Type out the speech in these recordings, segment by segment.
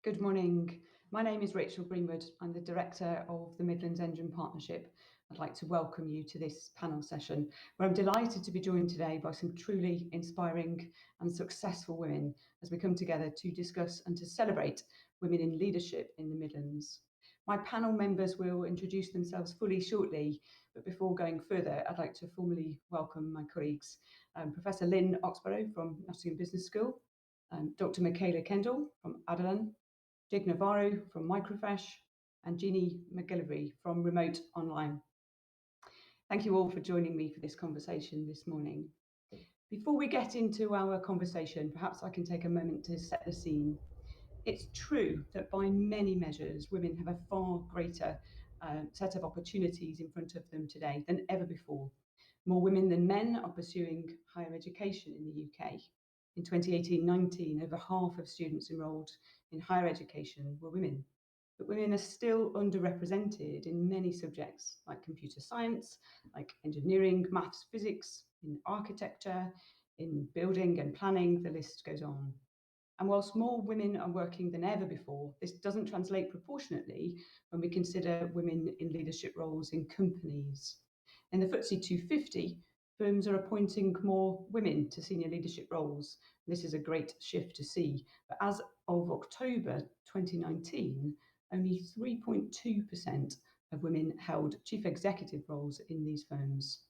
Good morning. My name is Rachael Greenwood. I'm the Director of the Midlands Engine Partnership. I'd like to welcome you to this panel session, where I'm delighted to be joined today by some truly inspiring and successful women as we come together to discuss and to celebrate women in leadership in the Midlands. My panel members will introduce themselves fully shortly, but before going further, I'd like to formally welcome my colleagues, Professor Lynn Oxborrow from Nottingham Business School, Dr. Michaela Kendall from Adelan, Jigna Varu from Microfresh, and Jeannie McGillivray from Remote Online. Thank you all for joining me for this conversation this morning. Before we get into our conversation, perhaps I can take a moment to set the scene. It's true that by many measures, women have a far greater set of opportunities in front of them today than ever before. More women than men are pursuing higher education in the UK. In 2018-19, over half of students enrolled in higher education were women. But women are still underrepresented in many subjects like computer science, like engineering, maths, physics, in architecture, in building and planning, the list goes on. And whilst more women are working than ever before, this doesn't translate proportionately when we consider women in leadership roles in companies. In the FTSE 250, firms are appointing more women to senior leadership roles. This is a great shift to see. But as of October 2019, only 3.2% of women held chief executive roles in these firms.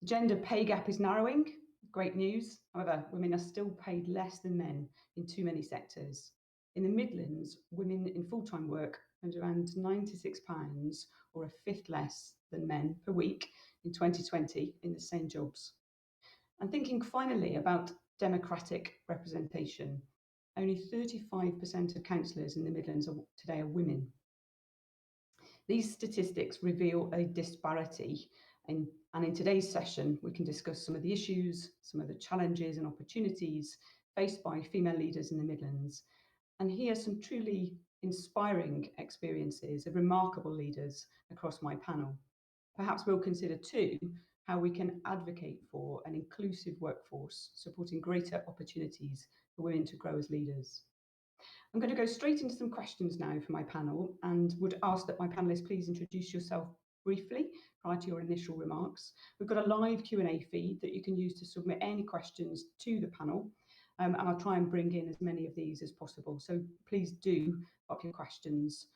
The gender pay gap is narrowing. Great news. However, women are still paid less than men in too many sectors. In the Midlands, women in full-time work earned around £96 or a fifth less than men per week in 2020 in the same jobs. And thinking finally about democratic representation, only 35% of councillors in the Midlands today are women. These statistics reveal a disparity, and in today's session, we can discuss some of the issues, some of the challenges and opportunities faced by female leaders in the Midlands, and hear some truly inspiring experiences of remarkable leaders across my panel. Perhaps we'll consider too how we can advocate for an inclusive workforce, supporting greater opportunities for women to grow as leaders. I'm going to go straight into some questions now for my panel and would ask that my panellists please introduce yourself briefly prior to your initial remarks. We've got a live Q&A feed that you can use to submit any questions to the panel, and I'll try and bring in as many of these as possible. So please do pop your questions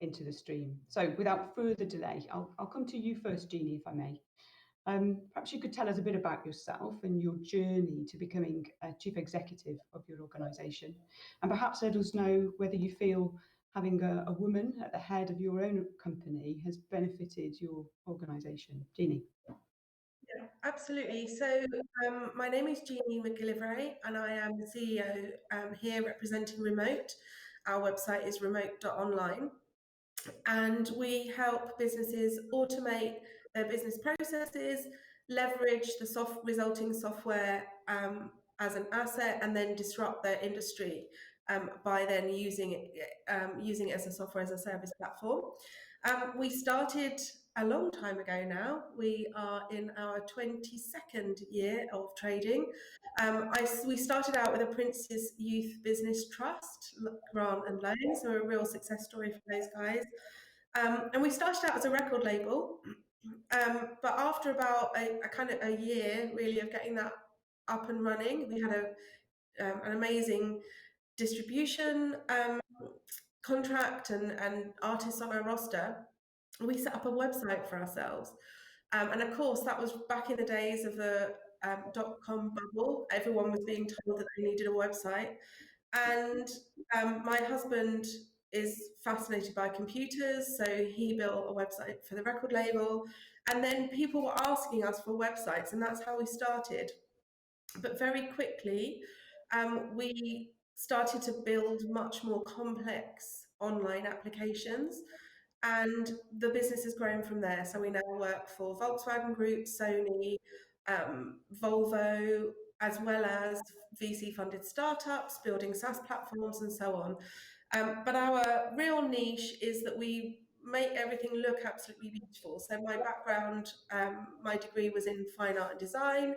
into the stream. So without further delay, I'll come to you first, Jeannie, if I may. Perhaps you could tell us a bit about yourself and your journey to becoming a chief executive of your organisation, and perhaps let us know whether you feel having a woman at the head of your own company has benefited your organisation. Jeannie. Yeah, absolutely. So my name is Jeannie McGillivray and I am the CEO here representing Remote. Our website is remote.online. And we help businesses automate their business processes, leverage the resulting software as an asset, and then disrupt their industry by then using it as a software as a service platform. We started a long time ago now. We are in our 22nd year of trading. We started out with a Prince's Youth Business Trust, grant and loan, so a real success story for those guys. And we started out as a record label, but after about a year really of getting that up and running, we had an amazing distribution contract and artists on our roster. We set up a website for ourselves. And of course, that was back in the days of the .com bubble. Everyone was being told that they needed a website. And my husband is fascinated by computers, so he built a website for the record label. And then people were asking us for websites, and that's how we started. But very quickly, we started to build much more complex online applications. And the business has grown from there. So we now work for Volkswagen Group, Sony, Volvo, as well as VC-funded startups, building SaaS platforms and so on. But our real niche is that we make everything look absolutely beautiful. So my background, my degree was in fine art and design.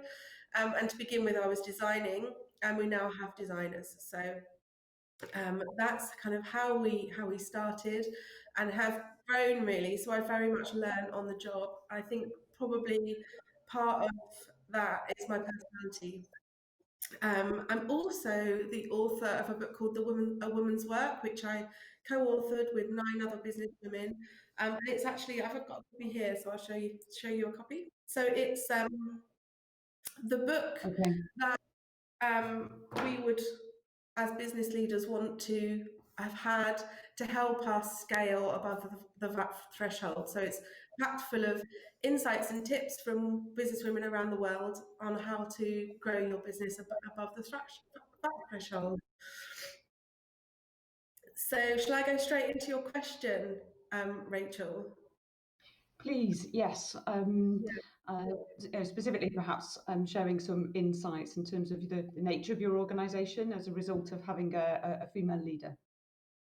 And to begin with, I was designing, and we now have designers. So That's kind of how we started and have grown really. So I very much learn on the job. I think probably part of that is my personality. I'm also the author of a book called A Woman's Work, which I co-authored with 9 other business women. And it's actually, I've got a copy here, so I'll show you a copy. So it's the book Okay. that we would, as business leaders, want to have had to help us scale above the VAT threshold. So it's packed full of insights and tips from business women around the world on how to grow your business above the VAT threshold. So shall I go straight into your question, Rachel? Please, yes. Specifically, perhaps showing some insights in terms of the nature of your organisation as a result of having a female leader.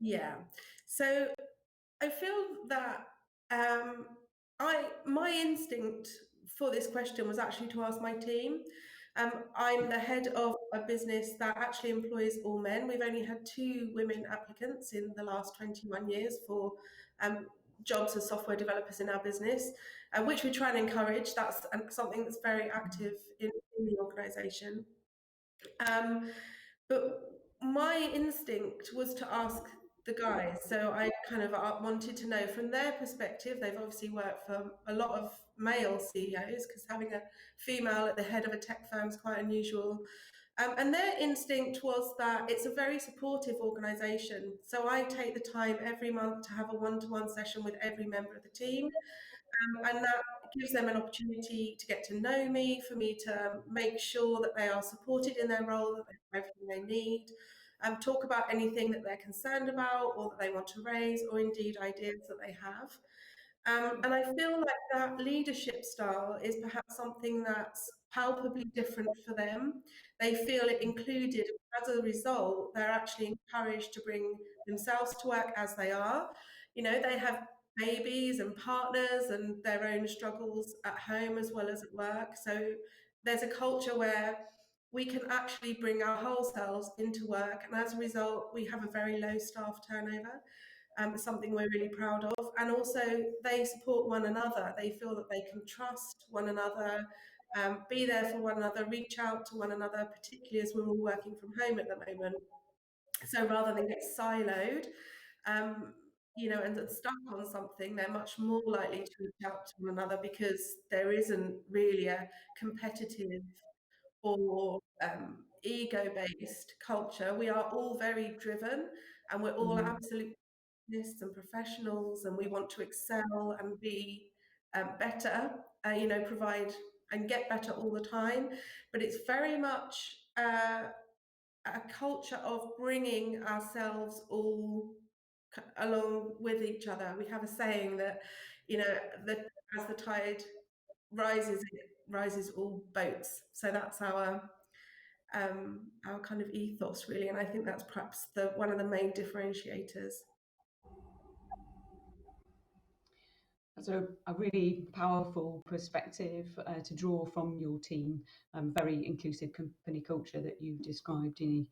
Yeah. So I feel that my instinct for this question was actually to ask my team. I'm the head of a business that actually employs all men. We've only had 2 women applicants in the last 21 years for jobs as software developers in our business, which we try and encourage. That's something that's very active in the organisation. But my instinct was to ask the guys. So I kind of wanted to know from their perspective. They've obviously worked for a lot of male CEOs because having a female at the head of a tech firm is quite unusual. And their instinct was that it's a very supportive organisation. So I take the time every month to have a one-to-one session with every member of the team. And that gives them an opportunity to get to know me, for me to make sure that they are supported in their role, that they have everything they need, talk about anything that they're concerned about or that they want to raise, or indeed ideas that they have. And I feel like that leadership style is perhaps something that's palpably different for them. They feel it included. As a result, they're actually encouraged to bring themselves to work as they are. They have babies and partners and their own struggles at home as well as at work. So there's a culture where we can actually bring our whole selves into work. And as a result, we have a very low staff turnover. Something we're really proud of. And also they support one another. They feel that they can trust one another, be there for one another, reach out to one another, particularly as we're all working from home at the moment. So rather than get siloed, and stuck on something, they're much more likely to reach out to one another because there isn't really a competitive or ego-based culture. We are all very driven and we're all absolutely and professionals, and we want to excel and be better, provide and get better all the time. But it's very much a culture of bringing ourselves all along with each other. We have a saying that, that as the tide rises, it rises all boats. So that's our kind of ethos, really, and I think that's perhaps one of the main differentiators. That's a really powerful perspective to draw from your team. Very inclusive company culture that you've described, Jeannie.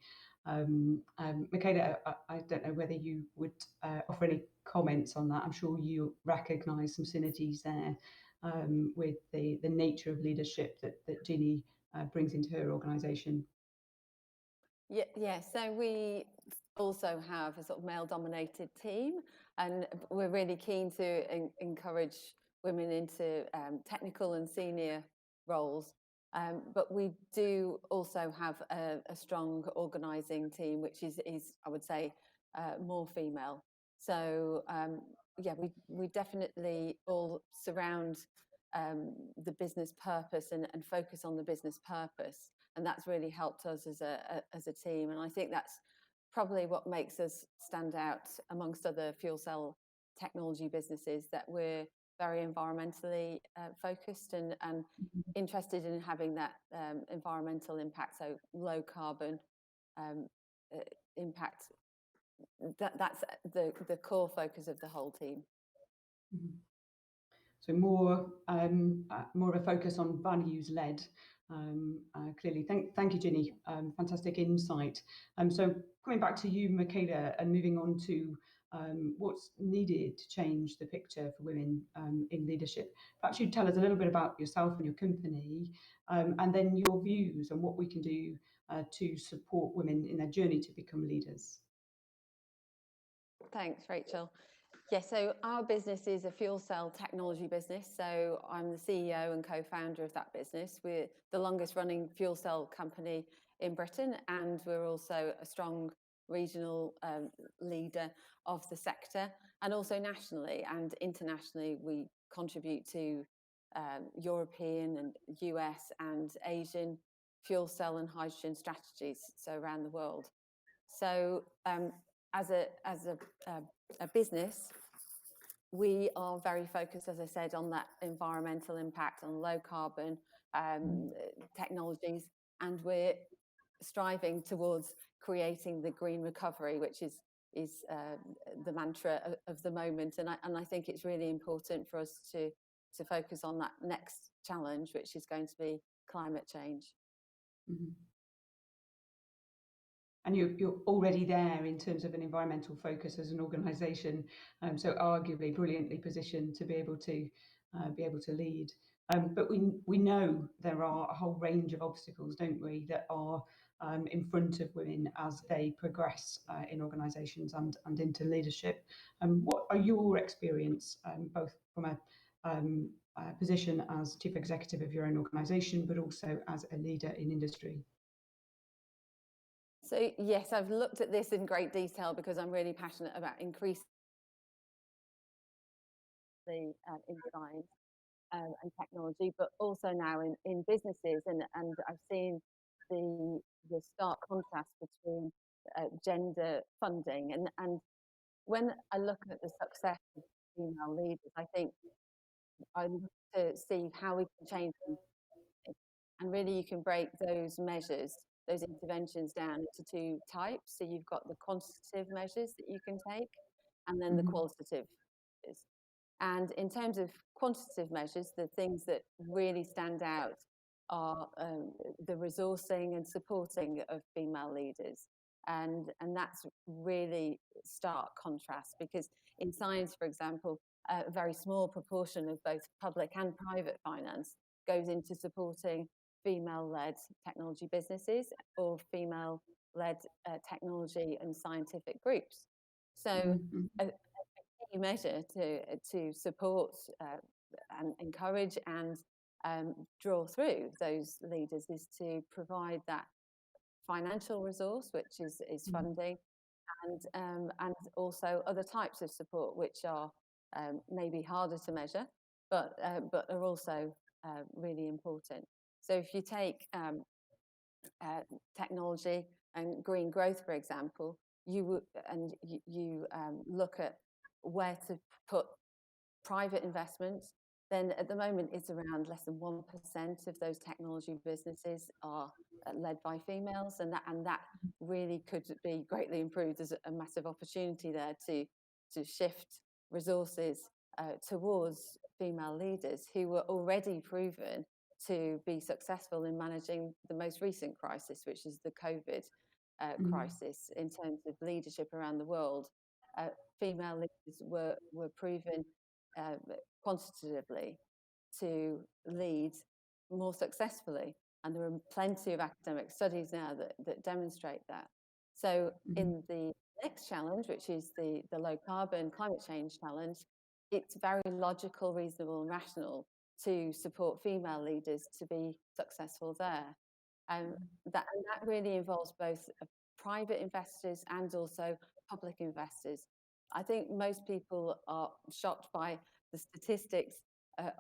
Michaela, I don't know whether you would offer any comments on that. I'm sure you recognise some synergies there with the nature of leadership that Jeannie brings into her organisation. Yeah, so we also have a sort of male-dominated team, and we're really keen to encourage women into technical and senior roles. But we do also have a strong organising team, which is I would say, more female. So yeah, we definitely all surround the business purpose and focus on the business purpose. And that's really helped us as a team. And I think that's probably what makes us stand out amongst other fuel cell technology businesses, that we're very environmentally focused and interested in having that environmental impact, so low carbon impact. That's the core focus of the whole team. So more of a focus on values led clearly. Thank you, Jeannie. Fantastic insight. So coming back to you, Michaela, and moving on to what's needed to change the picture for women in leadership. Perhaps you'd tell us a little bit about yourself and your company, and then your views on what we can do to support women in their journey to become leaders. Thanks, Rachel. Yeah, so our business is a fuel cell technology business. So I'm the CEO and co-founder of that business. We're the longest running fuel cell company in Britain, and we're also a strong regional leader of the sector, and also nationally and internationally we contribute to European and US and Asian fuel cell and hydrogen strategies, so around the world. So as a business, we are very focused, as I said, on that environmental impact, on low carbon technologies, and we're striving towards creating the green recovery, which is the mantra of the moment. And I think it's really important for us to focus on that next challenge, which is going to be climate change. Mm-hmm. And you're already there in terms of an environmental focus as an organisation, so arguably brilliantly positioned to be able to lead. But we know there are a whole range of obstacles, don't we, that are in front of women as they progress in organisations and into leadership. What are your experience, both from a position as chief executive of your own organisation, but also as a leader in industry? So yes, I've looked at this in great detail because I'm really passionate about increasing in science and technology, but also now in businesses, and I've seen the stark contrast between gender funding, and when I look at the success of female leaders, I think I look to see how we can change them. And really you can break those measures, those interventions down into two types. So you've got the quantitative measures that you can take, and then the qualitative measures. And in terms of quantitative measures, the things that really stand out are the resourcing and supporting of female leaders. And that's really stark contrast, because in science, for example, a very small proportion of both public and private finance goes into supporting female-led technology businesses or female-led technology and scientific groups. So a key measure to support and encourage and draw through those leaders is to provide that financial resource, which is funding, and also other types of support, which are maybe harder to measure, but are also really important. So if you take technology and green growth, for example, you look at where to put private investments, then at the moment it's around less than 1% of those technology businesses are led by females, and that really could be greatly improved. There's a massive opportunity there to shift resources towards female leaders who were already proven to be successful in managing the most recent crisis, which is the COVID crisis. In terms of leadership around the world, female leaders were proven quantitatively to lead more successfully, and there are plenty of academic studies now that demonstrate that. So in the next challenge, which is the low carbon climate change challenge, it's very logical, reasonable and rational to support female leaders to be successful there. And that really involves both private investors and also public investors. I think most people are shocked by the statistics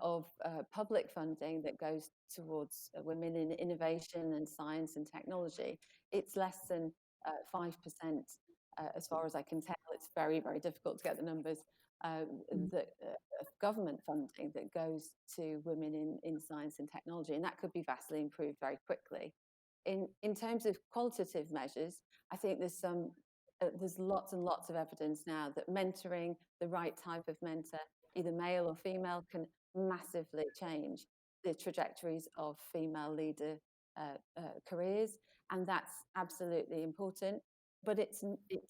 of public funding that goes towards women in innovation and science and technology. It's less than 5%, as far as I can tell. It's very, very difficult to get the numbers. Government funding that goes to women in science and technology, and that could be vastly improved very quickly. In terms of qualitative measures, I think there's lots and lots of evidence now that mentoring, the right type of mentor, either male or female, can massively change the trajectories of female leader careers, and that's absolutely important. But it's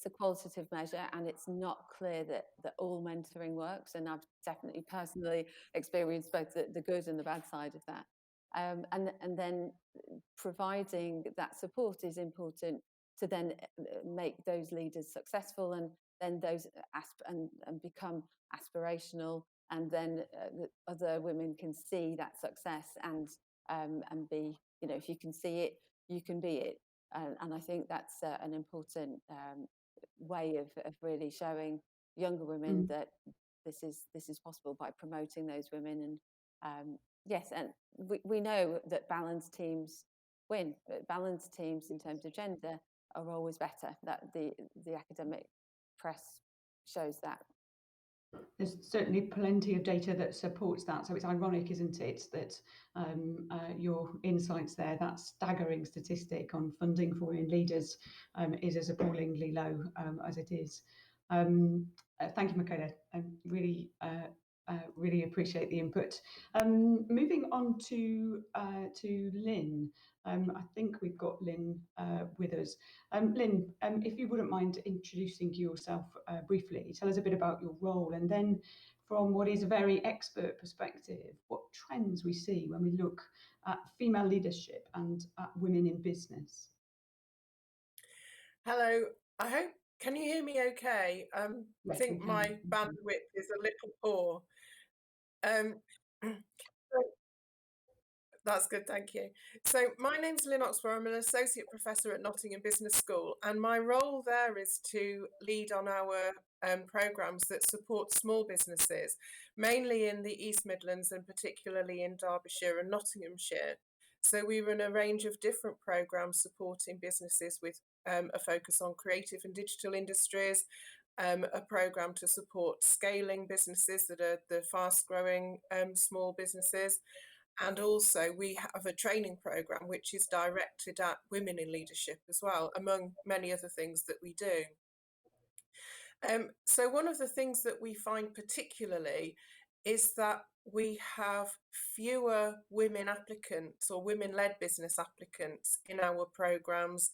a qualitative measure, and it's not clear that all mentoring works. And I've definitely personally experienced both the good and the bad side of that. And then providing that support is important to then make those leaders successful, and then those and become aspirational, and then other women can see that success and be, you know, if you can see it, you can be it. And I think that's an important way of really showing younger women that this is possible by promoting those women. And yes, and we know that balanced teams win. But balanced teams in terms of gender are always better. That the academic press shows that. There's certainly plenty of data that supports that. So it's ironic, isn't it, that your insights there, that staggering statistic on funding for women leaders is as appallingly low as it is. Thank you, Michaela. I really appreciate the input. Moving on to Lynn. I think we've got Lynn with us. Lynn, if you wouldn't mind introducing yourself briefly, tell us a bit about your role, and then from what is a very expert perspective, what trends we see when we look at female leadership and at women in business. Hello, can you hear me okay? I Yes, think we my can. bandwidth is a little poor. That's good, thank you. So my name's Lynn Oxborrow. I'm an associate professor at Nottingham Business School, and my role there is to lead on our programmes that support small businesses, mainly in the East Midlands and particularly in Derbyshire and Nottinghamshire. So we run a range of different programmes supporting businesses with a focus on creative and digital industries, a programme to support scaling businesses that are the fast growing small businesses. And also we have a training programme which is directed at women in leadership as well, among many other things that we do. So one of the things that we find particularly is that we have fewer women applicants or women-led business applicants in our programmes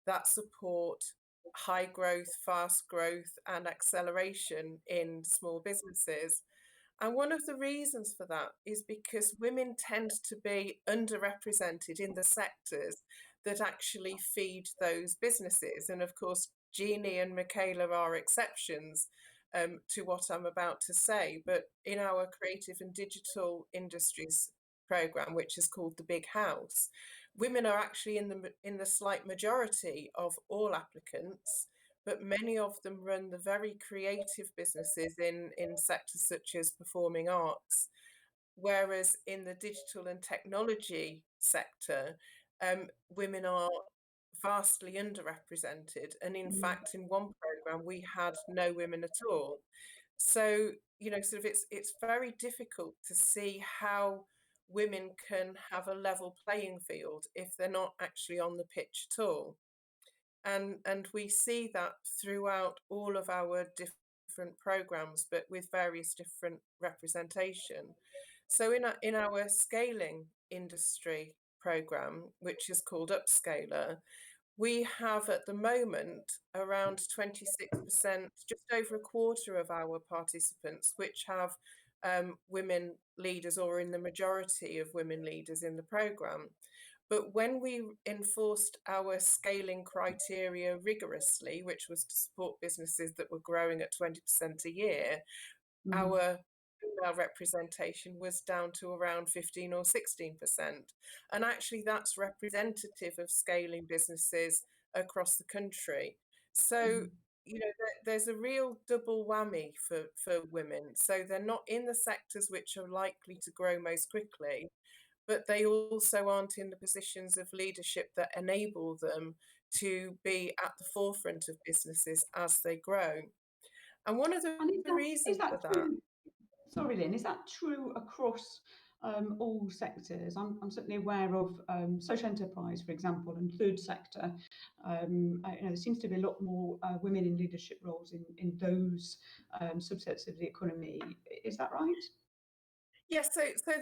that support high growth, fast growth and acceleration in small businesses. And one of the reasons for that is because women tend to be underrepresented in the sectors that actually feed those businesses. And of course, Jeannie and Michaela are exceptions to what I'm about to say. But in our creative and digital industries programme, which is called the Big House, women are actually in the slight majority of all applicants, but many of them run the very creative businesses in sectors such as performing arts. Whereas in the digital and technology sector, women are vastly underrepresented. And in fact, in one programme, we had no women at all. So, you know, sort of it's very difficult to see how women can have a level playing field if they're not actually on the pitch at all. And we see that throughout all of our different programs, but with various different representation. So in our scaling industry program, which is called Upscaler, we have at the moment around 26%, just over a quarter of our participants, which have women leaders or in the majority of women leaders in the program. But when we enforced our scaling criteria rigorously, which was to support businesses that were growing at 20% a year, our female representation was down to around 15 or 16%. And actually that's representative of scaling businesses across the country. So, you know, there's a real double whammy for women. So they're not in the sectors which are likely to grow most quickly, but they also aren't in the positions of leadership that enable them to be at the forefront of businesses as they grow. And one of the reasons for that... Sorry, Lynn, is that true across all sectors? I'm certainly aware of social enterprise, for example, and third sector. You know, there seems to be a lot more women in leadership roles in those subsets of the economy. Is that right? Yes, so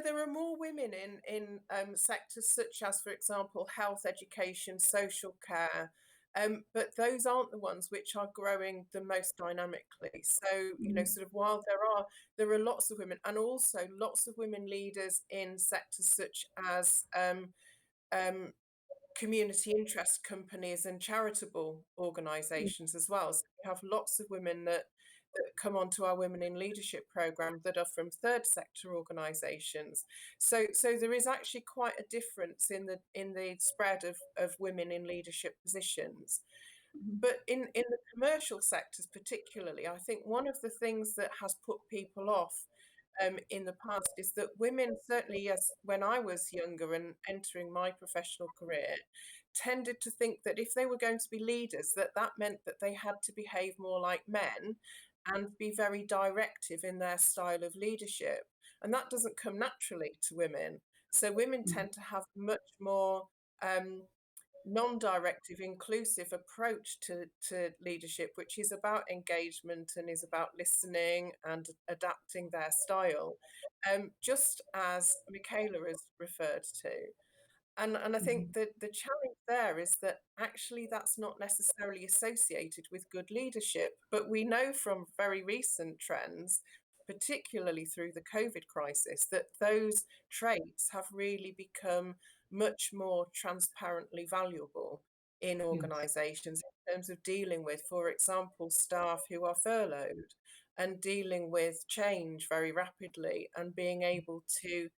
there are more women in sectors such as, for example, health, education, social care, but those aren't the ones which are growing the most dynamically. So, you know, sort of while there are lots of women, and also lots of women leaders in sectors such as um, community interest companies and charitable organisations as well. So we have lots of women that come onto our Women in Leadership programme that are from third sector organisations. So there is actually quite a difference in the spread of women in leadership positions. But in the commercial sectors particularly, I think one of the things that has put people off in the past is that women, certainly, yes, when I was younger and entering my professional career, tended to think that if they were going to be leaders, that meant that they had to behave more like men and be very directive in their style of leadership. And that doesn't come naturally to women. So women tend to have much more non-directive, inclusive approach to leadership, which is about engagement and is about listening and adapting their style, just as Michaela has referred to. And I think that the challenge there is that actually that's not necessarily associated with good leadership. But we know from very recent trends, particularly through the COVID crisis, that those traits have really become much more transparently valuable in organisations in terms of dealing with, for example, staff who are furloughed and dealing with change very rapidly and being able to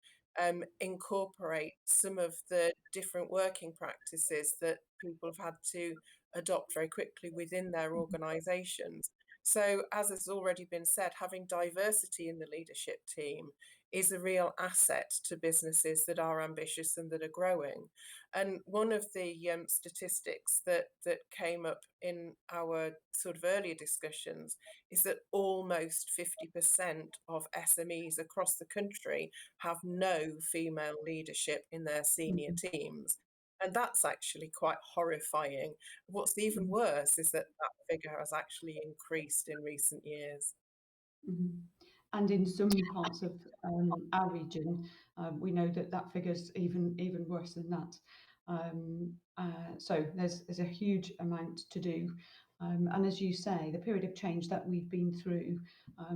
incorporate some of the different working practices that people have had to adopt very quickly within their organisations. So, as has already been said, having diversity in the leadership team is a real asset to businesses that are ambitious and that are growing. And one of the statistics that came up in our sort of earlier discussions is that almost 50% of SMEs across the country have no female leadership in their senior teams. And that's actually quite horrifying. What's even worse is that figure has actually increased in recent years. And in some parts of our region, we know that figure's even worse than that. So there's a huge amount to do. And as you say, the period of change that we've been through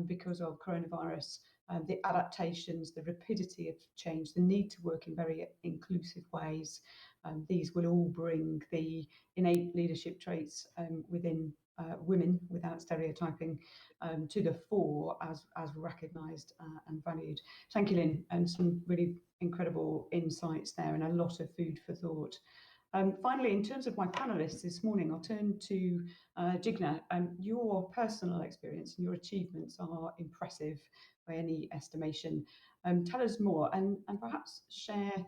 because of coronavirus, the adaptations, the rapidity of change, the need to work in very inclusive ways, these will all bring the innate leadership traits within women, without stereotyping, to the fore as recognised and valued. Thank you, Lynn, and some really incredible insights there and a lot of food for thought. Finally, in terms of my panellists this morning, I'll turn to Jigna. Your personal experience and your achievements are impressive by any estimation. Tell us more and perhaps share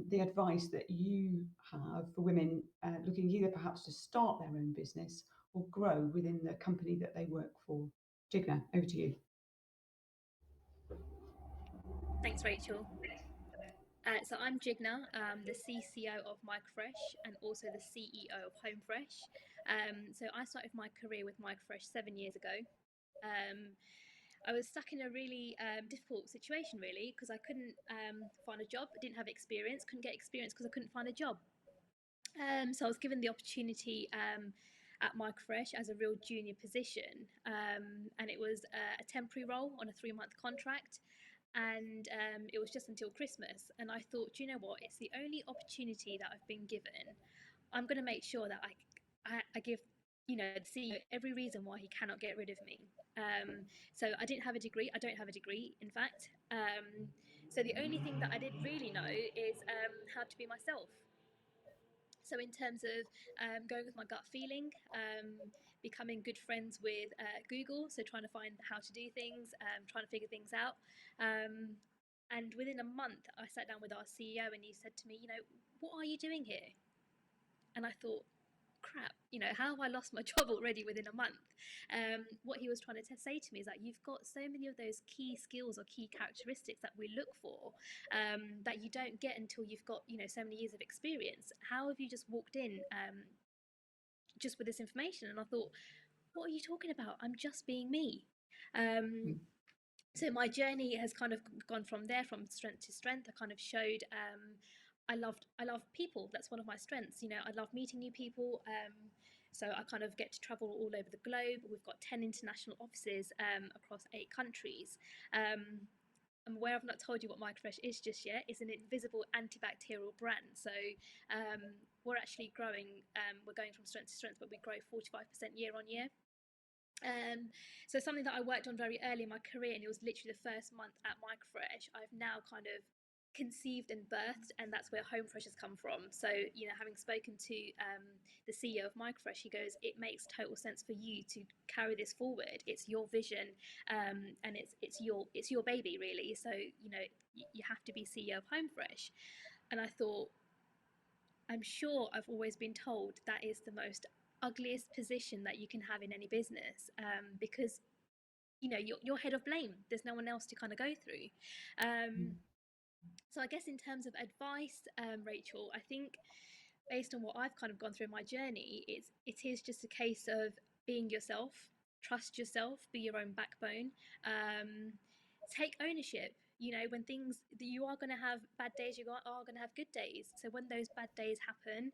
the advice that you have for women looking either perhaps to start their own business or grow within the company that they work for. Jigna, over to you. Thanks, Rachel. So I'm Jigna, the CCO of Microfresh and also the CEO of HomeFresh. So I started my career with Microfresh 7 years ago. I was stuck in a really difficult situation, really, because I couldn't find a job. I didn't have experience, couldn't get experience because I couldn't find a job. So I was given the opportunity at Microfresh as a real junior position, and it was a temporary role on a 3-month contract, and it was just until Christmas. And I thought, you know what, it's the only opportunity that I've been given. I'm going to make sure that I give the CEO every reason why he cannot get rid of me. So I didn't have a degree. I don't have a degree, in fact. So the only thing that I did really know is how to be myself. So in terms of going with my gut feeling, becoming good friends with Google, so trying to find how to do things, trying to figure things out. And within a month, I sat down with our CEO and he said to me, what are you doing here? And I thought, crap, how have I lost my job already within a month? What he was trying to say to me is that you've got so many of those key skills or key characteristics that we look for that you don't get until you've got so many years of experience. How have you just walked in just with this information? And I thought, what are you talking about? I'm just being me. So my journey has kind of gone from there, from strength to strength. I kind of showed I love people. That's one of my strengths. You know, I love meeting new people. So I kind of get to travel all over the globe. We've got 10 international offices across 8 countries. I'm aware I've not told you what Microfresh is just yet. It's an invisible antibacterial brand. So we're actually growing. We're going from strength to strength, but we grow 45% year on year. So something that I worked on very early in my career, and it was literally the first month at Microfresh, I've now kind of conceived and birthed, and that's where Homefresh has come from. So, you know, having spoken to the CEO of Microfresh, he goes, it makes total sense for you to carry this forward. It's your vision, and it's your baby, really. So, you know, you have to be CEO of Homefresh. And I thought, I'm sure I've always been told that is the most ugliest position that you can have in any business, because, you know, you're head of blame. There's no one else to kind of go through. So I guess in terms of advice, Rachel, I think based on what I've kind of gone through in my journey, it is just a case of being yourself, trust yourself, be your own backbone, take ownership. You know, when things, you are going to have bad days, you are going to have good days. So when those bad days happen,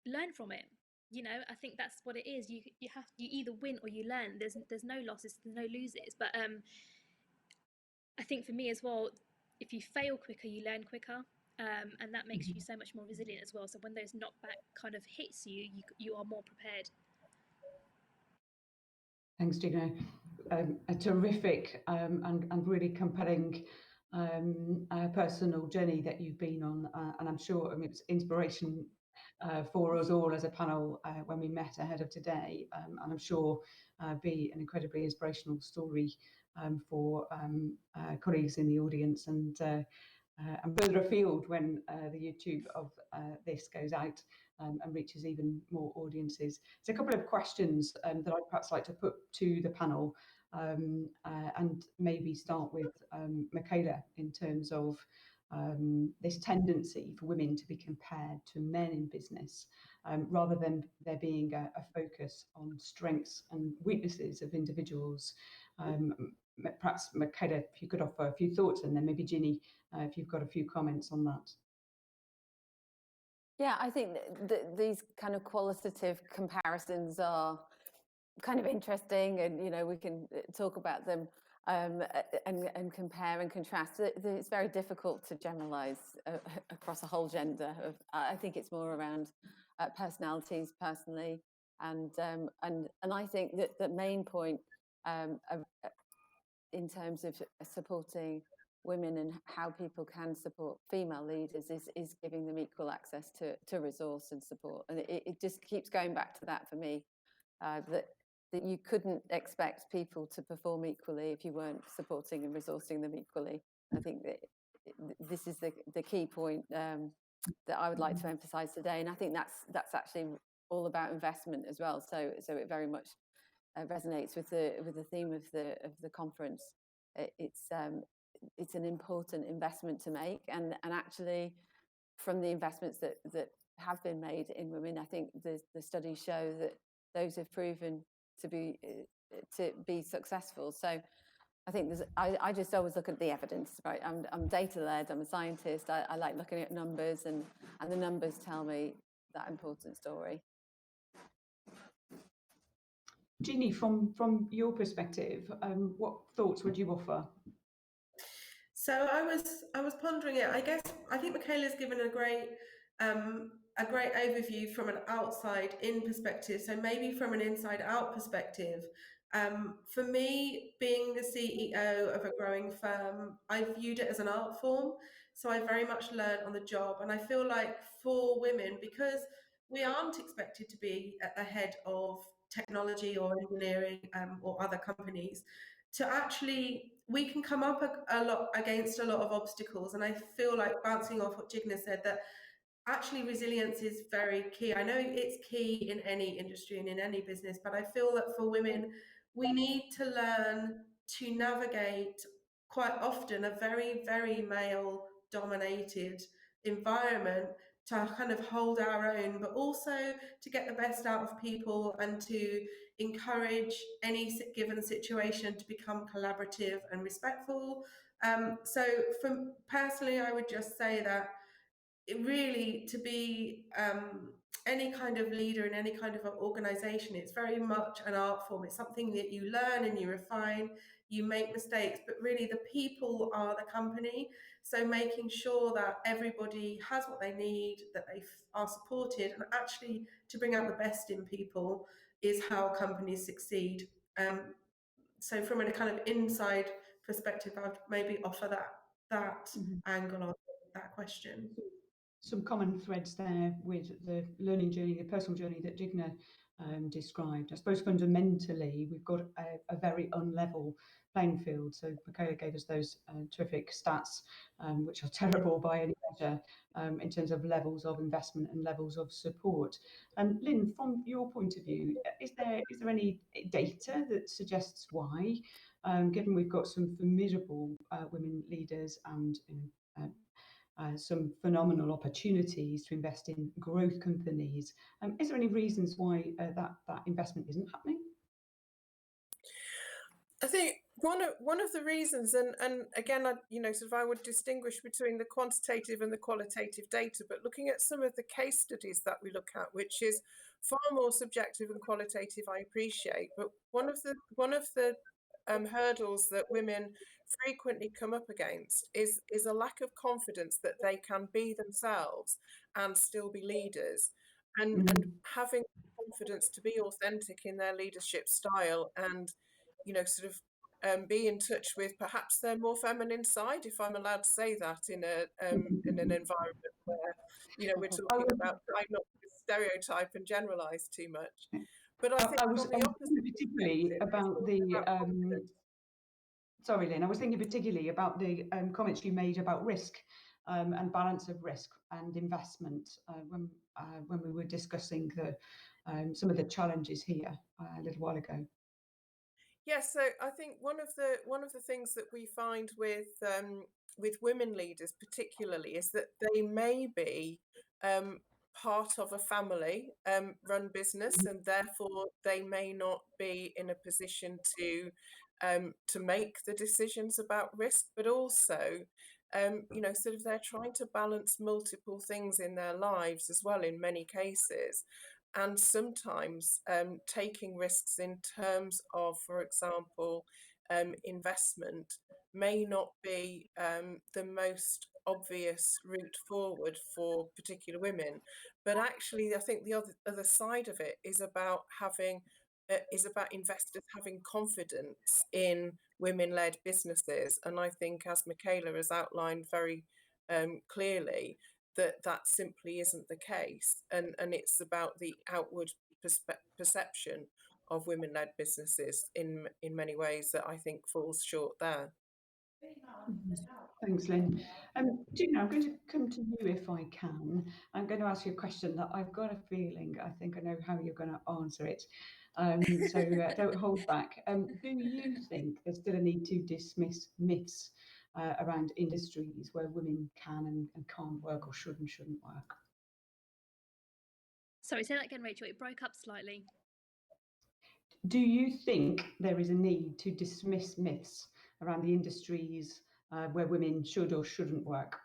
learn from it. You know, I think that's what it is. You either win or you learn. There's no losses, there's no loses. But I think for me as well, if you fail quicker, you learn quicker, and that makes you so much more resilient as well. So when those knockback kind of hits you, you are more prepared. Thanks, Jigna. A terrific and really compelling personal journey that you've been on, and I'm sure it's inspiration for us all as a panel when we met ahead of today, and I'm sure be an incredibly inspirational story for colleagues in the audience and further afield when the YouTube of this goes out and reaches even more audiences. So a couple of questions that I'd perhaps like to put to the panel, and maybe start with Michaela in terms of this tendency for women to be compared to men in business, rather than there being a focus on strengths and weaknesses of individuals. Perhaps, Michaela, if you could offer a few thoughts, and then maybe Jeannie, if you've got a few comments on that. Yeah, I think these kind of qualitative comparisons are kind of interesting, and you know, we can talk about them and compare and contrast. It's very difficult to generalize across a whole gender. I think it's more around personalities, personally, and I think that the main point in terms of supporting women and how people can support female leaders is giving them equal access to resource and support. And it just keeps going back to that for me, that you couldn't expect people to perform equally if you weren't supporting and resourcing them equally. I think that this is the key point that I would like to emphasize today. And I think that's actually all about investment as well. So it very much resonates with the theme of the conference. It's an important investment to make, and actually from the investments that have been made in women, I think the studies show that those have proven to be successful. So I think I just always look at the evidence, right? I'm data led, I'm a scientist, I like looking at numbers, and the numbers tell me that important story. Jeannie, from your perspective, what thoughts would you offer? So I was pondering it. I think Michaela's given a great overview from an outside in perspective. So maybe from an inside out perspective. For me, being the CEO of a growing firm, I viewed it as an art form. So I very much learned on the job, and I feel like for women, because we aren't expected to be at the head of technology or engineering or other companies, to actually, we can come up a lot against a lot of obstacles. And I feel like, bouncing off what Jigna said, that actually resilience is very key. I know it's key in any industry and in any business, but I feel that for women, we need to learn to navigate quite often a very, very male dominated environment, to kind of hold our own, but also to get the best out of people and to encourage any given situation to become collaborative and respectful. So personally, I would just say that it really, to be any kind of leader in any kind of an organization, it's very much an art form. It's something that you learn and you refine, you make mistakes, but really the people are the company. So making sure that everybody has what they need, that they are supported, and actually to bring out the best in people is how companies succeed. So from a kind of inside perspective, I'd maybe offer that angle on that question. Some common threads there with the learning journey, the personal journey that Jigna described. I suppose fundamentally we've got a very unlevel playing field. So Michaela gave us those terrific stats, which are terrible by any measure, in terms of levels of investment and levels of support. Lynn, from your point of view, is there any data that suggests why, given we've got some formidable women leaders and some phenomenal opportunities to invest in growth companies, is there any reasons why that investment isn't happening? I think one of the reasons, and again, I would distinguish between the quantitative and the qualitative data, but looking at some of the case studies that we look at, which is far more subjective and qualitative, I appreciate, but one of the hurdles that women frequently come up against is a lack of confidence that they can be themselves and still be leaders, and having confidence to be authentic in their leadership style, and be in touch with perhaps their more feminine side, if I'm allowed to say that, in an environment where we're talking about trying not to stereotype and generalise too much. But I think I was on the opposite, particularly about the. Sorry, Lynn. I was thinking particularly about the comments you made about risk and balance of risk and investment when we were discussing some of the challenges here a little while ago. Yes, so I think one of the things that we find with women leaders particularly is that they may be part of a family run business, and therefore they may not be in a position to make the decisions about risk, but also they're trying to balance multiple things in their lives as well in many cases. And sometimes taking risks in terms of, for example, investment may not be the most obvious route forward for particular women. But actually, I think the other side of it is about investors having confidence in women-led businesses. And I think, as Michaela has outlined very clearly, that simply isn't the case, and it's about the outward perception of women-led businesses in many ways that I think falls short there. Thanks, Lynn. Jigna, I'm going to come to you if I can. I'm going to ask you a question that I've got a feeling I think I know how you're going to answer it. So don't hold back. Do you think there's still a need to dismiss myths around industries where women can and can't work, or should and shouldn't work? Sorry, say that again, Rachel. It broke up slightly. Do you think there is a need to dismiss myths around the industries where women should or shouldn't work?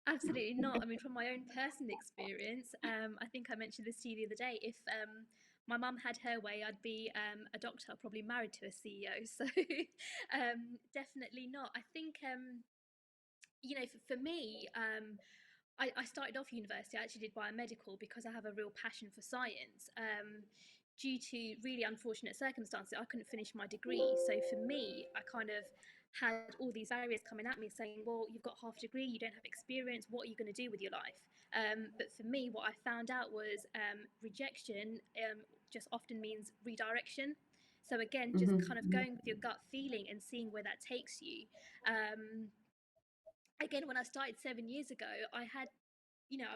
Absolutely not. I mean, from my own personal experience, I think I mentioned this to you the other day. If my mum had her way, I'd be a doctor, probably married to a CEO. So definitely not. I think, for me, I started off university. I actually did biomedical because I have a real passion for science. Due to really unfortunate circumstances, I couldn't finish my degree. So for me, I kind of had all these barriers coming at me saying, well, you've got half a degree, you don't have experience, what are you going to do with your life? But for me, what I found out was rejection just often means redirection. So again, just kind of going with your gut feeling and seeing where that takes you. Again, when I started 7 years ago, I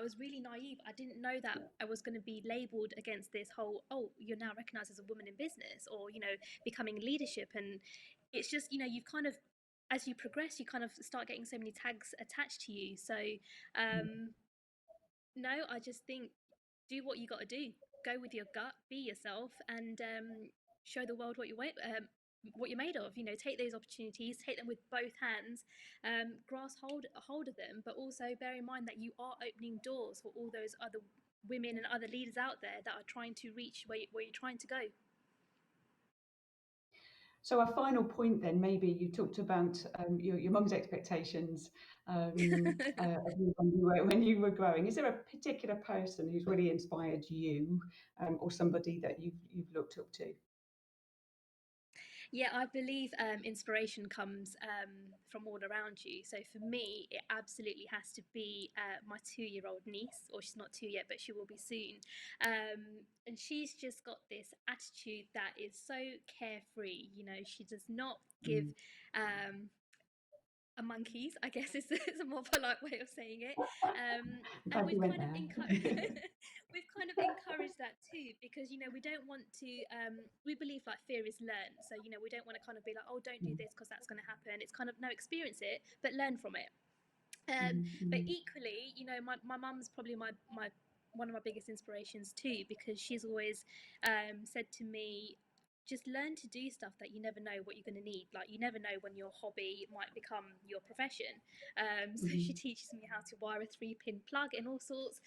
was really naive. I didn't know that I was going to be labelled against this whole, oh, you're now recognised as a woman in business, or, becoming leadership. And it's just, you've kind of, as you progress, you kind of start getting so many tags attached to you. So no, I just think do what you got to do. Go with your gut, be yourself, and show the world what you're made of. You know, take those opportunities, take them with both hands, grasp hold of them, but also bear in mind that you are opening doors for all those other women and other leaders out there that are trying to reach where you're trying to go. So our final point then, maybe you talked about your mum's expectations of you when you were growing. Is there a particular person who's really inspired you, or somebody that you've looked up to? Yeah, I believe inspiration comes from all around you. So for me, it absolutely has to be my 2-year-old niece, or she's not 2 yet, but she will be soon. And she's just got this attitude that is so carefree. You know, she does not give a monkeys, I guess is a more polite way of saying it. And we've kind of we've kind of encouraged that too, because, you know, we don't want to we believe like fear is learned. So, you know, we don't want to kind of be like, oh, don't do this because that's going to happen. It's kind of, no, experience it, but learn from it. But equally, you know, my mum's probably my one of my biggest inspirations too, because she's always said to me, just learn to do stuff that you never know what you're going to need. Like, you never know when your hobby might become your profession. So she teaches me how to wire a 3-pin plug and all sorts.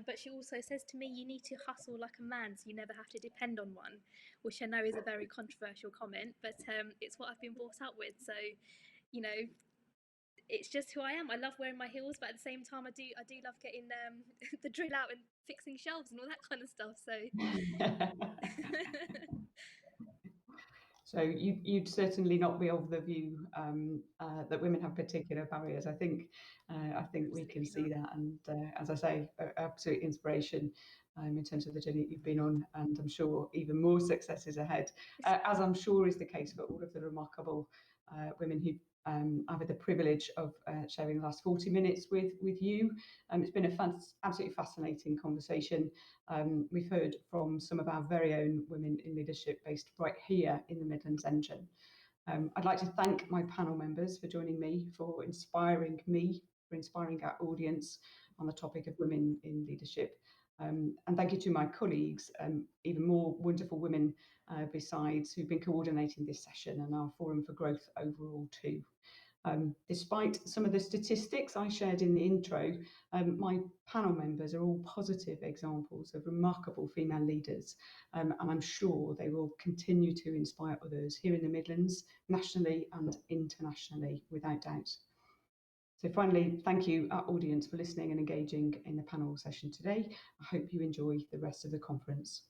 But she also says to me, you need to hustle like a man, so you never have to depend on one, which I know is a very controversial comment, but it's what I've been brought up with. So, you know, it's just who I am. I love wearing my heels, but at the same time, I do love getting the drill out and fixing shelves and all that kind of stuff. So. So you'd certainly not be of the view that women have particular barriers. I think we can see that, and as I say, absolute inspiration in terms of the journey you've been on, and I'm sure even more successes ahead, as I'm sure is the case for all of the remarkable women who I've had the privilege of sharing the last 40 minutes with you. It's been a absolutely fascinating conversation. We've heard from some of our very own women in leadership based right here in the Midlands Engine. I'd like to thank my panel members for joining me, for inspiring our audience on the topic of women in leadership. And thank you to my colleagues, even more wonderful women besides, who've been coordinating this session and our Forum for Growth overall too. Despite some of the statistics I shared in the intro, my panel members are all positive examples of remarkable female leaders, and I'm sure they will continue to inspire others here in the Midlands, nationally and internationally, without doubt. So finally, thank you, our audience, for listening and engaging in the panel session today. I hope you enjoy the rest of the conference.